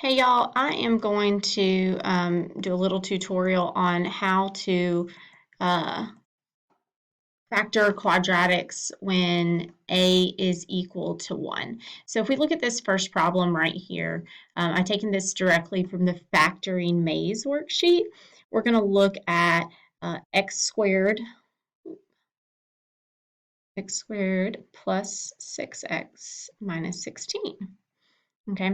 Hey y'all, I am going to do a little tutorial on how to uh, factor quadratics when a is equal to 1. So if we look at this first problem right here, I've taken this directly from the Factoring Maze worksheet. We're going to look at x squared plus 6x minus 16. Okay,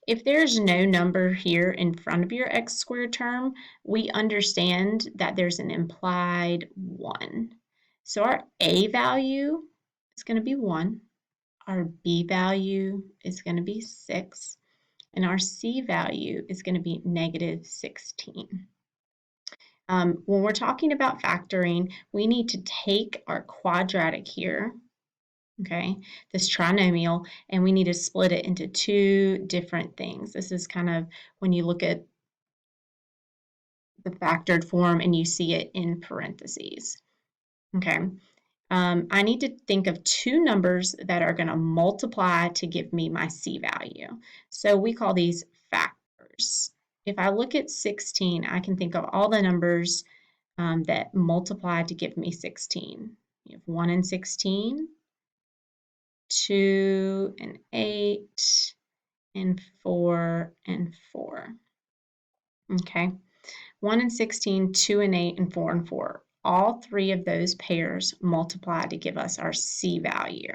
if there's no number here in front of your x squared term, we understand that there's an implied 1. So our a value is going to be 1, our b value is going to be 6, and our c value is going to be negative 16. When we're talking about factoring, we need to take our quadratic here, okay, this trinomial, and we need to split it into two different things. This is kind of when you look at the factored form and you see it in parentheses. Okay, I need to think of two numbers that are going to multiply to give me my C value. So we call these factors. If I look at 16, I can think of all the numbers that multiply to give me 16. You have 1 and 16, 2 and 8, and 4 and 4. Okay, 1 and 16, 2 and 8, and 4 and 4. All three of those pairs multiply to give us our C value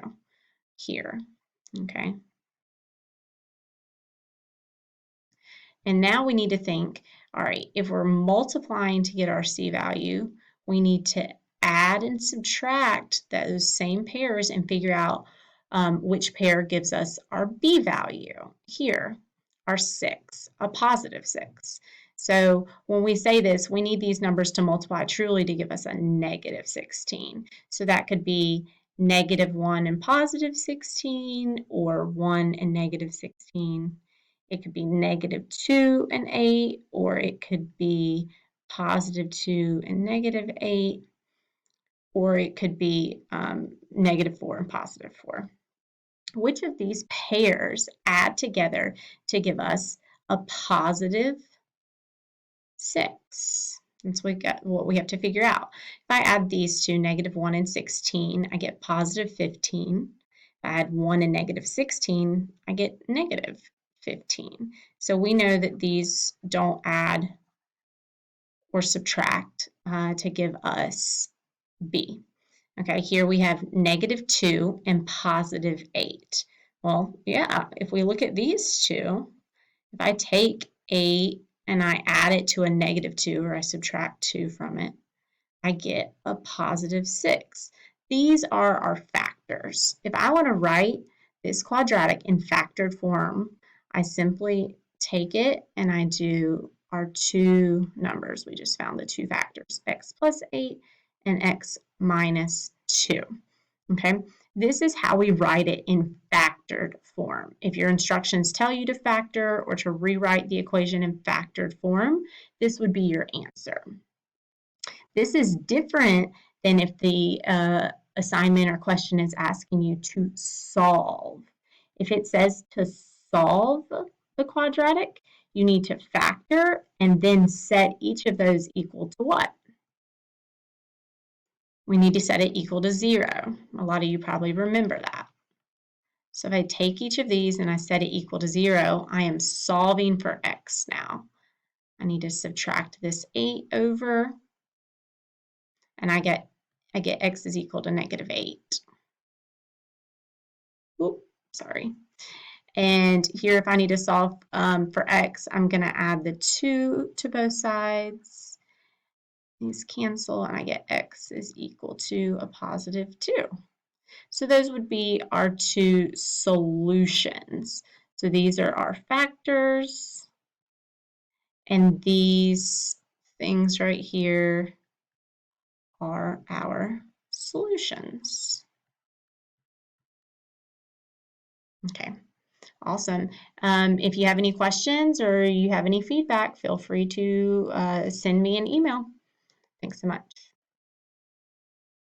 here. Okay. And now we need to think, all right, if we're multiplying to get our C value, we need to add and subtract those same pairs and figure out which pair gives us our B value. Here, our 6, a positive 6. So when we say this, we need these numbers to multiply truly to give us a negative 16. So that could be negative 1 and positive 16, or 1 and negative 16. It could be negative 2 and 8, or it could be positive 2 and negative 8, or it could be negative 4 and positive 4. Which of these pairs add together to give us a positive 6? That's what we have to figure out. If I add these two, negative 1 and 16, I get positive 15. If I add 1 and negative 16, I get negative 15. So we know that these don't add or subtract to give us B. Okay, here we have negative 2 and positive 8. Well, yeah, if we look at these two, if I take 8 and I add it to a negative 2, or I subtract 2 from it, I get a positive 6. These are our factors. If I want to write this quadratic in factored form, I simply take it and I do our two numbers. We just found the two factors, x plus 8 and x minus 2. Okay, this is how we write it in factored form. If your instructions tell you to factor or to rewrite the equation in factored form, this would be your answer. This is different than if the assignment or question is asking you to solve. If it says to solve the quadratic, you need to factor and then set each of those equal to what? We need to set it equal to 0. A lot of you probably remember that. So if I take each of these and I set it equal to 0, I am solving for x now. I need to subtract this 8 over, and I get x is equal to negative 8. Oops, sorry. And here, if I need to solve for x, I'm going to add the 2 to both sides. These cancel, and I get x is equal to a positive 2. So those would be our two solutions. So these are our factors, and these things right here are our solutions. Okay, awesome. If you have any questions or you have any feedback, feel free to send me an email. Thanks so much.